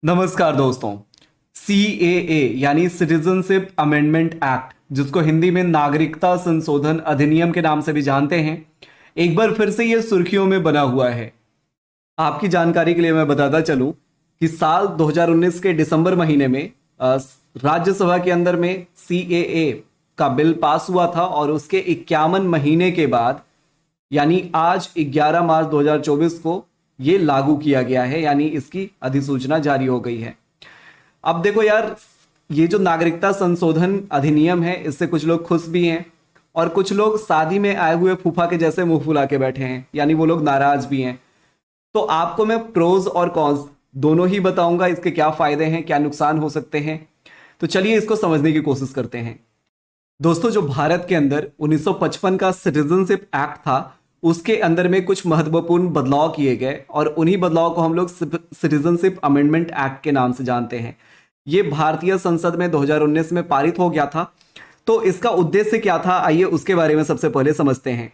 नमस्कार दोस्तों। CAA यानी सिटीजनशिप अमेंडमेंट एक्ट, जिसको हिंदी में नागरिकता संशोधन अधिनियम के नाम से भी जानते हैं, एक बार फिर से ये सुर्खियों में बना हुआ है। आपकी जानकारी के लिए मैं बताता चलूं कि साल 2019 के दिसंबर महीने में राज्यसभा के अंदर में CAA का बिल पास हुआ था और उसके 51 महीने के बाद यानी आज 11 मार्च 2024 को ये लागू किया गया है, यानी इसकी अधिसूचना जारी हो गई है। अब देखो यार, ये जो नागरिकता संशोधन अधिनियम है, इससे कुछ लोग खुश भी हैं और कुछ लोग शादी में आए हुए फूफा के जैसे मुंह फुला के बैठे हैं, यानी वो लोग नाराज भी हैं। तो आपको मैं प्रोज और कॉन्स दोनों ही बताऊंगा, इसके क्या फायदे हैं, क्या नुकसान हो सकते हैं। तो चलिए इसको समझने की कोशिश करते हैं। दोस्तों, जो भारत के अंदर 1955 का सिटीजनशिप एक्ट था, उसके अंदर में कुछ महत्वपूर्ण बदलाव किए गए और उन्हीं बदलाव को हम लोग सिटीजनशिप अमेंडमेंट एक्ट के नाम से जानते हैं। ये भारतीय संसद में 2019 में पारित हो गया था। तो इसका उद्देश्य क्या था, आइए उसके बारे में सबसे पहले समझते हैं।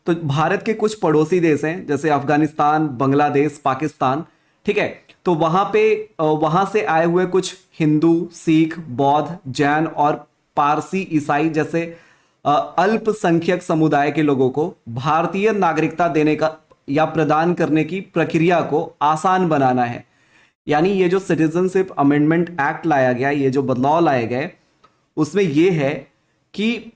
तो भारत के कुछ पड़ोसी देश हैं, जैसे अफगानिस्तान, बांग्लादेश, पाकिस्तान, ठीक है। तो वहां से आए हुए कुछ हिंदू, सिख, बौद्ध, जैन और पारसी, ईसाई जैसे अल्पसंख्यक समुदाय के लोगों को भारतीय नागरिकता देने का या प्रदान करने की प्रक्रिया को आसान बनाना है। यानी ये जो सिटीजनशिप अमेंडमेंट एक्ट लाया गया, ये जो बदलाव लाए गए, उसमें ये है कि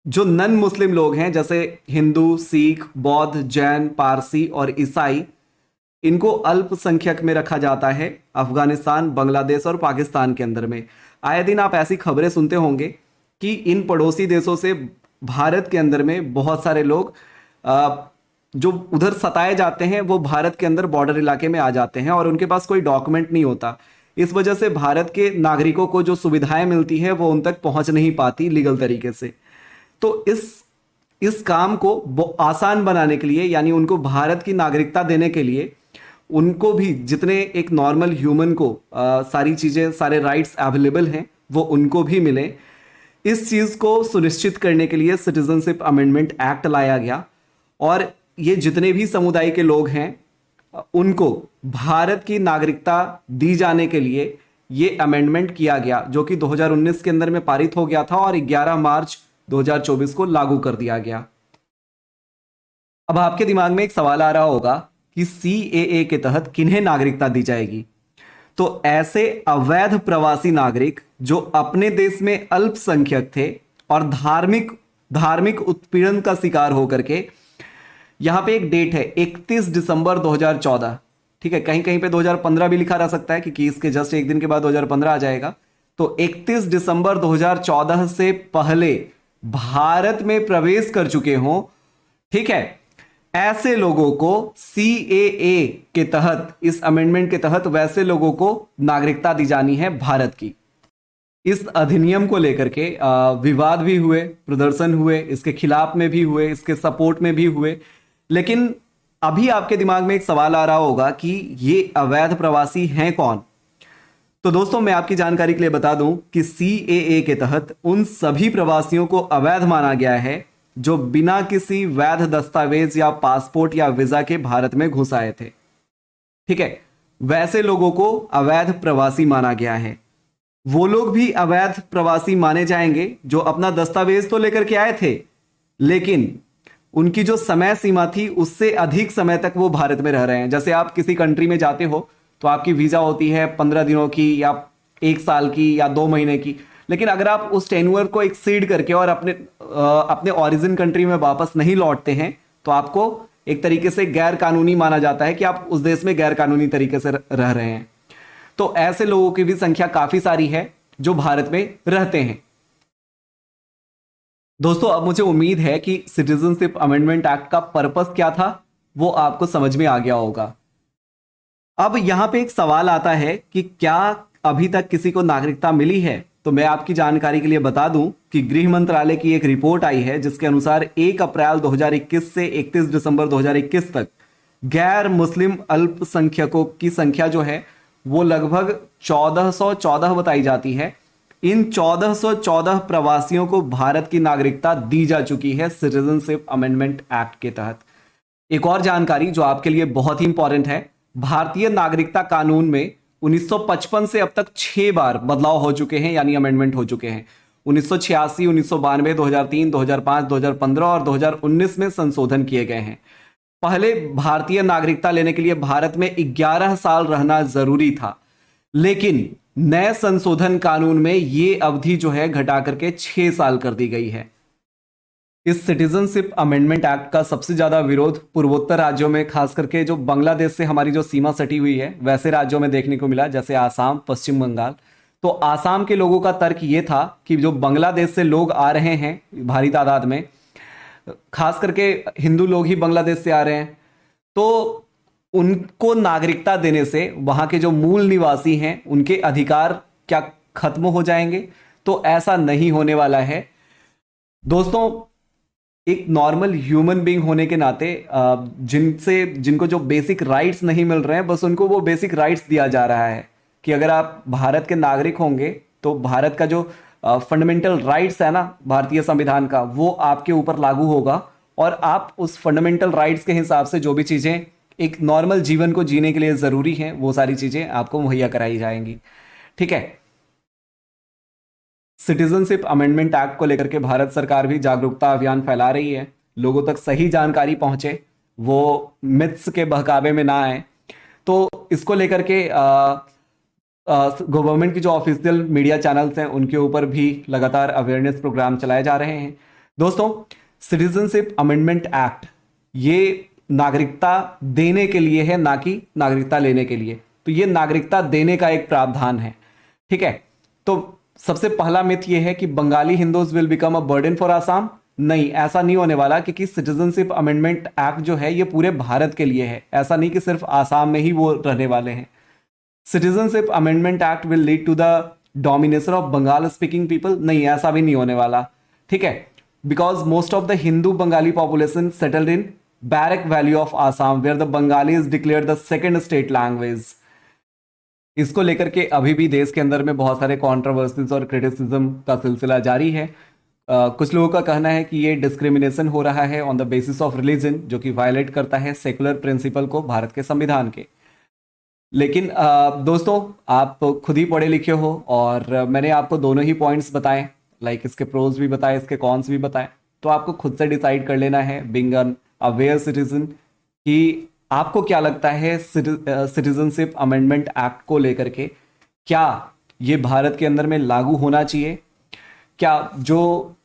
जो नन मुस्लिम लोग हैं, जैसे हिंदू, सिख, बौद्ध, जैन, पारसी और ईसाई, इनको अल्पसंख्यक में रखा जाता है अफगानिस्तान, बांग्लादेश और पाकिस्तान के अंदर में। आए दिन आप ऐसी खबरें सुनते होंगे कि इन पड़ोसी देशों से भारत के अंदर में बहुत सारे लोग जो उधर सताए जाते हैं, वो भारत के अंदर बॉर्डर इलाके में आ जाते हैं और उनके पास कोई डॉक्यूमेंट नहीं होता। इस वजह से भारत के नागरिकों को जो सुविधाएं मिलती है वो उन तक पहुंच नहीं पाती लीगल तरीके से। तो इस काम को आसान बनाने के लिए, यानी उनको भारत की नागरिकता देने के लिए, उनको भी जितने एक नॉर्मल ह्यूमन को सारी चीज़ें, सारे राइट्स अवेलेबल हैं, वो उनको भी मिले। इस चीज़ को सुनिश्चित करने के लिए सिटीजनशिप अमेंडमेंट एक्ट लाया गया और ये जितने भी समुदाय के लोग हैं उनको भारत की नागरिकता दी जाने के लिए ये अमेंडमेंट किया गया, जो कि 2019 के अंदर में पारित हो गया था और 11 मार्च 2024 को लागू कर दिया गया। अब आपके दिमाग में एक सवाल आ रहा होगा कि CAA के तहत किन्हें नागरिकता दी जाएगी। तो ऐसे अवैध प्रवासी नागरिक जो अपने देश में अल्पसंख्यक थे और धार्मिक उत्पीड़न का शिकार होकर के, यहां पे एक डेट है 31 दिसंबर 2014, ठीक है। कहीं कहीं पे 2015 भी लिखा रह सकता है क्योंकि इसके जस्ट एक दिन के बाद 2015 आ जाएगा। तो 31 दिसंबर 2014 से पहले भारत में प्रवेश कर चुके हों, ठीक है, ऐसे लोगों को CAA के तहत, इस अमेंडमेंट के तहत वैसे लोगों को नागरिकता दी जानी है भारत की। इस अधिनियम को लेकर के विवाद भी हुए, प्रदर्शन हुए, इसके खिलाफ में भी हुए, इसके सपोर्ट में भी हुए। लेकिन अभी आपके दिमाग में एक सवाल आ रहा होगा कि ये अवैध प्रवासी हैं कौन। तो दोस्तों, मैं आपकी जानकारी के लिए बता दूं कि CAA के तहत उन सभी प्रवासियों को अवैध माना गया है जो बिना किसी वैध दस्तावेज या पासपोर्ट या वीजा के भारत में घुस आए थे, ठीक है। वैसे लोगों को अवैध प्रवासी माना गया है। वो लोग भी अवैध प्रवासी माने जाएंगे जो अपना दस्तावेज तो लेकर के आए थे, लेकिन उनकी जो समय सीमा थी उससे अधिक समय तक वो भारत में रह रहे हैं। जैसे आप किसी कंट्री में जाते हो तो आपकी वीजा होती है 15 दिनों की या 1 साल की या 2 महीने की, लेकिन अगर आप उस टेन्योर को एक्सीड करके और अपने ओरिजिन कंट्री में वापस नहीं लौटते हैं तो आपको एक तरीके से गैर कानूनी माना जाता है कि आप उस देश में गैर कानूनी तरीके से रह रहे हैं। तो ऐसे लोगों की भी संख्या काफी सारी है जो भारत में रहते हैं। दोस्तों, अब मुझे उम्मीद है कि सिटीजनशिप अमेंडमेंट एक्ट का पर्पस क्या था वो आपको समझ में आ गया होगा। अब यहां पे एक सवाल आता है कि क्या अभी तक किसी को नागरिकता मिली है। तो मैं आपकी जानकारी के लिए बता दूं कि गृह मंत्रालय की एक रिपोर्ट आई है जिसके अनुसार 1 अप्रैल 2021 से 31 दिसंबर 2021 तक गैर मुस्लिम अल्पसंख्यकों की संख्या जो है वो लगभग 1414 बताई जाती है। इन 1414 प्रवासियों को भारत की नागरिकता दी जा चुकी है सिटीजनशिप अमेंडमेंट एक्ट के तहत। एक और जानकारी जो आपके लिए बहुत ही इंपॉर्टेंट है, भारतीय नागरिकता कानून में 1955 से अब तक 6 बार बदलाव हो चुके हैं, यानी अमेंडमेंट हो चुके हैं। 1986, 1992, 2003, 2005, 2015 और 2019 में संशोधन किए गए हैं। पहले भारतीय नागरिकता लेने के लिए भारत में 11 साल रहना जरूरी था, लेकिन नए संशोधन कानून में ये अवधि जो है घटा करके 6 साल कर दी गई है। इस सिटीजनशिप अमेंडमेंट एक्ट का सबसे ज्यादा विरोध पूर्वोत्तर राज्यों में, खास करके जो बांग्लादेश से हमारी जो सीमा सटी हुई है वैसे राज्यों में देखने को मिला, जैसे आसाम, पश्चिम बंगाल। तो आसाम के लोगों का तर्क ये था कि जो बांग्लादेश से लोग आ रहे हैं भारी तादाद में, खास करके हिंदू लोग ही बांग्लादेश से आ रहे हैं, तो उनको नागरिकता देने से वहां के जो मूल निवासी हैं उनके अधिकार क्या खत्म हो जाएंगे? तो ऐसा नहीं होने वाला है दोस्तों। एक नॉर्मल ह्यूमन बीइंग होने के नाते जिनको जो बेसिक राइट्स नहीं मिल रहे हैं, बस उनको वो बेसिक राइट्स दिया जा रहा है कि अगर आप भारत के नागरिक होंगे तो भारत का जो फंडामेंटल राइट्स है ना भारतीय संविधान का, वो आपके ऊपर लागू होगा और आप उस फंडामेंटल राइट्स के हिसाब से जो भी चीज़ें एक नॉर्मल जीवन को जीने के लिए ज़रूरी हैं वो सारी चीज़ें आपको मुहैया कराई जाएंगी। ठीक है। सिटीजनशिप अमेंडमेंट एक्ट को लेकर के भारत सरकार भी जागरूकता अभियान फैला रही है, लोगों तक सही जानकारी पहुंचे, वो मिथ्स के बहकावे में ना आए। तो इसको लेकर के गवर्नमेंट की जो ऑफिशियल मीडिया चैनल्स हैं उनके ऊपर भी लगातार अवेयरनेस प्रोग्राम चलाए जा रहे हैं। दोस्तों, सिटीजनशिप अमेंडमेंट एक्ट ये नागरिकता देने के लिए है, ना कि नागरिकता लेने के लिए। तो ये नागरिकता देने का एक प्रावधान है। ठीक है। तो सबसे पहला मिथ ये है कि Bengali Hindus will become a burden for Assam. नहीं, ऐसा नहीं होने वाला, क्योंकि सिटीजनशिप अमेंडमेंट एक्ट जो है ये पूरे भारत के लिए है। ऐसा नहीं कि सिर्फ आसाम में ही वो रहने वाले हैं। Citizenship amendment act will lead to the domination of Bengal speaking people. नहीं, ऐसा भी नहीं होने वाला। ठीक है। Because most of the Hindu Bengali population settled in Barak valley of Assam, where the Bengali is declared the second state language. इसको लेकर के अभी भी देश के अंदर में बहुत सारे कॉन्ट्रोवर्सीज और क्रिटिसिज्म का सिलसिला जारी है। कुछ लोगों का कहना है कि ये डिस्क्रिमिनेशन हो रहा है on the basis of religion, जो कि वायलेट करता है सेकुलर प्रिंसिपल को, भारत के संविधान के। लेकिन दोस्तों, आप खुद ही पढ़े लिखे हो और मैंने आपको दोनों ही पॉइंट्स बताए, लाइक इसके प्रोज भी बताए, इसके कॉन्स भी बताए। तो आपको खुद से डिसाइड कर लेना है, बीइंग एन अवेयर सिटीजन, कि आपको क्या लगता है सिटीजनशिप अमेंडमेंट एक्ट को लेकर के, क्या ये भारत के अंदर में लागू होना चाहिए? क्या जो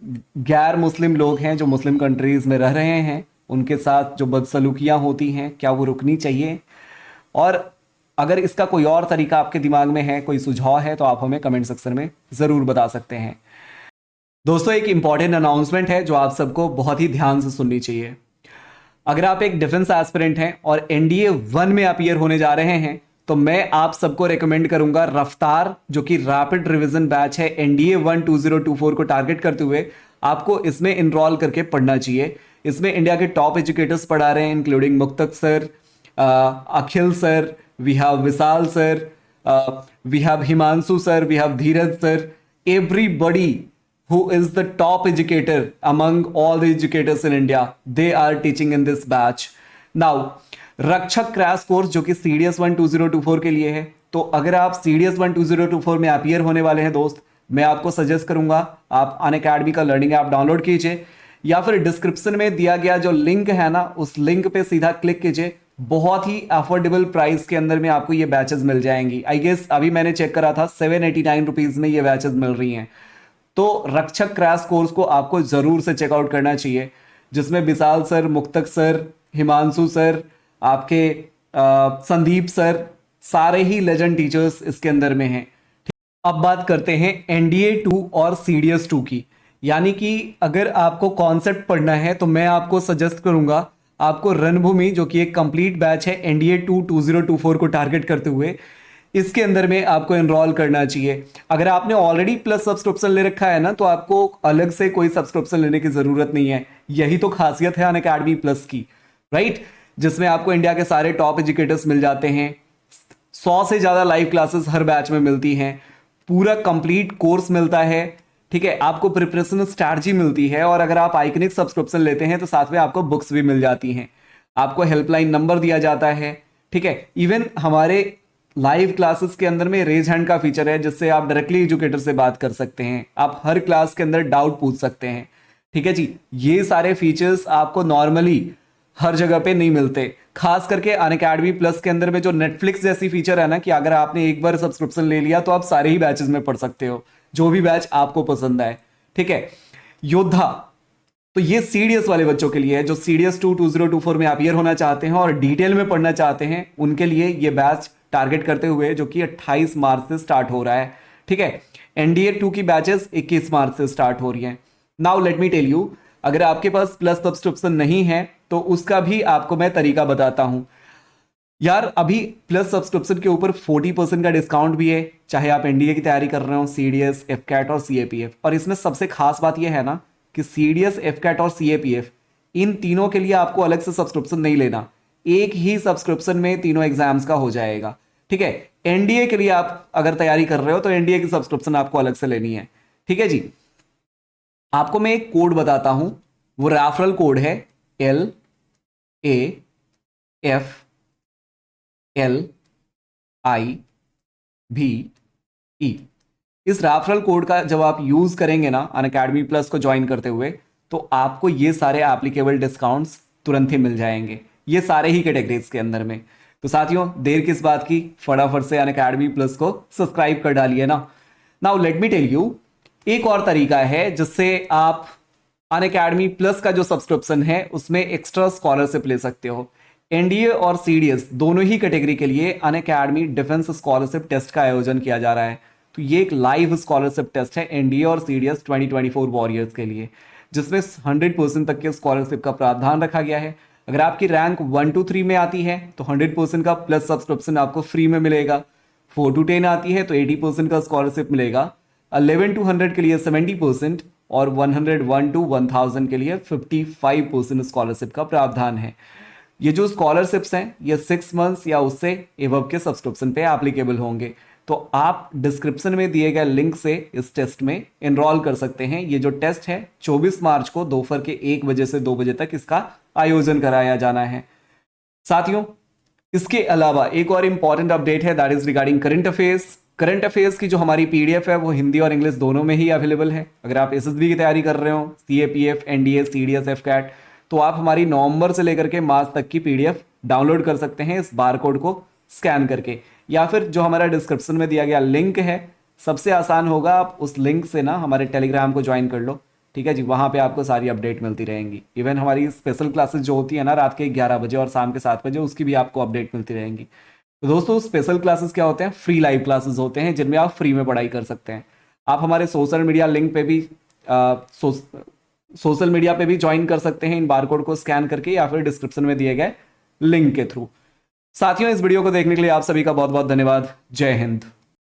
गैर मुस्लिम लोग हैं, जो मुस्लिम कंट्रीज में रह रहे हैं, उनके साथ जो बदसलूकियां होती हैं, क्या वो रुकनी चाहिए? और अगर इसका कोई और तरीका आपके दिमाग में है, कोई सुझाव है, तो आप हमें कमेंट सेक्शन में ज़रूर बता सकते हैं। दोस्तों, एक इंपॉर्टेंट अनाउंसमेंट है जो आप सबको बहुत ही ध्यान से सुननी चाहिए। अगर आप एक डिफेंस एस्पिरेंट हैं और एनडीए 1 में अपीयर होने जा रहे हैं, तो मैं आप सबको रेकमेंड करूंगा रफ्तार, जो कि रैपिड रिवीजन बैच है, एनडीए 1 2024 को टारगेट करते हुए आपको इसमें इनरोल करके पढ़ना चाहिए। इसमें इंडिया के टॉप एजुकेटर्स पढ़ा रहे हैं, including Muktak sir, Akhil sir, we have Vishal sir, we have Himanshu sir, we have Dheeraj sir, everybody who is the top educator among all the educators in India, they are teaching in this batch. Now, रक्षक crash course जो कि CDS 1 2024 के लिए है, तो अगर आप CDS 1 2024 में अपीयर होने वाले हैं दोस्त, मैं आपको सजेस्ट करूंगा आप अनअकैडमी का लर्निंग ऐप डाउनलोड कीजिए, या फिर डिस्क्रिप्शन में दिया गया जो लिंक है ना, उस लिंक पे सीधा क्लिक कीजिए। बहुत ही अफोर्डेबल प्राइस के अंदर में आपको ये बैचेस मिल जाएंगी। आई गेस अभी मैंने चेक करा था 789 रुपीज में ये बैचेस मिल रही हैं। तो रक्षक क्रैश कोर्स को आपको जरूर से चेकआउट करना चाहिए, जिसमें विशाल सर, मुक्तक सर, हिमांशु सर, आपके संदीप सर, सारे ही लेजेंड टीचर्स इसके अंदर में हैं। अब बात करते हैं एनडीए 2 और सीडीएस 2 की। यानी कि अगर आपको कॉन्सेप्ट पढ़ना है तो मैं आपको सजेस्ट करूंगा आपको रणभूमि, जो कि एक कंप्लीट बैच है एनडीए 2 2024 को टारगेट करते हुए, इसके अंदर में आपको एनरोल करना चाहिए। अगर आपने ऑलरेडी प्लस सब्सक्रिप्शन ले रखा है ना, तो आपको अलग से कोई सब्सक्रिप्शन लेने की जरूरत नहीं है। यही तो खासियत है अनअकैडमी प्लस की, राइट, जिसमें आपको इंडिया के सारे टॉप एजुकेटर्स मिल जाते हैं। 100 से ज्यादा लाइव क्लासेस हर बैच में मिलती हैं, पूरा कंप्लीट कोर्स मिलता है। ठीक है, आपको प्रिपरेशन स्ट्रैटेजी मिलती है, और अगर आप आइकनिक सब्सक्रिप्शन लेते हैं तो साथ में आपको बुक्स भी मिल जाती हैं, आपको हेल्पलाइन नंबर दिया जाता है। ठीक है, इवन हमारे लाइव क्लासेस के अंदर में रेज हैंड का फीचर है, जिससे आप डायरेक्टली एजुकेटर से बात कर सकते हैं, आप हर क्लास के अंदर डाउट पूछ सकते हैं। ठीक है जी, ये सारे फीचर्स आपको नॉर्मली हर जगह पे नहीं मिलते। खास करके अनअकैडमी प्लस के अंदर में जो नेटफ्लिक्स जैसी फीचर है ना, कि अगर आपने एक बार सब्सक्रिप्शन ले लिया तो आप सारे ही बैचेस में पढ़ सकते हो, जो भी बैच आपको पसंद आए। ठीक है, योद्धा, तो ये सीडीएस वाले बच्चों के लिए है, जो सीडीएस 2 2024 में अपियर होना चाहते हैं और डिटेल में पढ़ना चाहते हैं, उनके लिए ये बैच टारगेट करते हुए, जो कि 28 मार्च से स्टार्ट हो रहा है। ठीक है, एनडीए 2 की बैचेस 21 मार्च से स्टार्ट हो रही हैं। Now let me tell you, अगर आपके पास प्लस सब्सक्रिप्शन नहीं है तो उसका भी आपको मैं तरीका बताता हूं। यार अभी प्लस सब्सक्रिप्शन के ऊपर 40% का डिस्काउंट भी है, चाहे आप एनडीए की तैयारी कर रहे हो, सीडीएस, एफकैट और सीएपीएफ। और इसमें सबसे खास बात यह है ना कि सीडीएस, एफकैट और सीएपीएफ, इन तीनों के लिए आपको अलग से सब्सक्रिप्शन नहीं लेना, एक ही सब्सक्रिप्शन में तीनों एग्जाम्स का हो जाएगा। ठीक है, एनडीए के लिए आप अगर तैयारी कर रहे हो तो एनडीए की सब्सक्रिप्शन आपको अलग से लेनी है। ठीक है जी, आपको मैं एक कोड बताता हूं, वो रेफरल कोड है LAFLIVE। इस रेफरल कोड का जब आप यूज करेंगे ना अनअकैडमी प्लस को ज्वाइन करते हुए, तो आपको ये सारे एप्लीकेबल डिस्काउंट्स तुरंत ही मिल जाएंगे, ये सारे ही कैटेगरीज के अंदर में। तो साथियों, देर किस बात की, फटाफट से अनअकैडमी प्लस को सब्सक्राइब कर डालिए ना। Now let me tell you, एक और तरीका है जिससे आप अनअकैडमी प्लस का जो सब्सक्रिप्शन है उसमें एक्स्ट्रा स्कॉलरशिप ले सकते हो। एनडीए और सीडीएस दोनों ही कैटेगरी के लिए अनअकैडमी डिफेंस स्कॉलरशिप टेस्ट का आयोजन किया जा रहा है। तो ये एक लाइव स्कॉलरशिप टेस्ट है एनडीए और सीडीएस 2024 वॉरियर्स के लिए, जिसमें 100% तक के स्कॉलरशिप का प्रावधान रखा गया है। अगर आपकी रैंक 1 to 3 में आती है तो 100% का प्लस सब्सक्रिप्शन आपको फ्री में मिलेगा। 4 to 10 आती है तो 80% का स्कॉलरशिप मिलेगा। 11 to 100 के लिए 70% और 101 to 1000 के लिए 55% स्कॉलरशिप का प्रावधान है। ये जो स्कॉलरशिप्स हैं ये 6 मंथ्स या उससे एबव के सब्सक्रिप्शन पे एप्लीकेबल होंगे। तो आप डिस्क्रिप्शन में दिए गए लिंक से इस टेस्ट में एनरोल कर सकते हैं। ये जो टेस्ट है 24 मार्च को दोपहर के 1 बजे से 2 बजे तक इसका आयोजन कराया जाना है। साथियों, इसके अलावा एक और इंपॉर्टेंट अपडेट है, that is regarding current affairs. Current affairs की जो हमारी पीडीएफ है वो हिंदी और इंग्लिश दोनों में ही अवेलेबल है। अगर आप एसएसबी की तैयारी कर रहे हो, सीएपीएफ, एनडीए, सीडीएस, एफकैट, तो आप हमारी नवंबर से लेकर के मार्च तक की पीडीएफ डाउनलोड कर सकते हैं इस बारकोड को स्कैन करके, या फिर जो हमारा डिस्क्रिप्शन में दिया गया लिंक है, सबसे आसान होगा आप उस लिंक से ना हमारे टेलीग्राम को ज्वाइन कर लो। ठीक है जी, वहाँ पे आपको सारी अपडेट मिलती रहेंगी। इवन हमारी स्पेशल क्लासेस जो होती है ना रात के 11 बजे और शाम के 7 बजे, उसकी भी आपको अपडेट मिलती रहेंगी। तो दोस्तों, स्पेशल क्लासेस क्या होते हैं? फ्री लाइव क्लासेस होते हैं जिनमें आप फ्री में पढ़ाई कर सकते हैं। आप हमारे सोशल मीडिया लिंक पे भी सोशल मीडिया पे भी ज्वाइन कर सकते हैं इन बारकोड को स्कैन करके, या फिर डिस्क्रिप्शन में दिए गए लिंक के थ्रू। साथियों, इस वीडियो को देखने के लिए आप सभी का बहुत बहुत धन्यवाद। जय हिंद।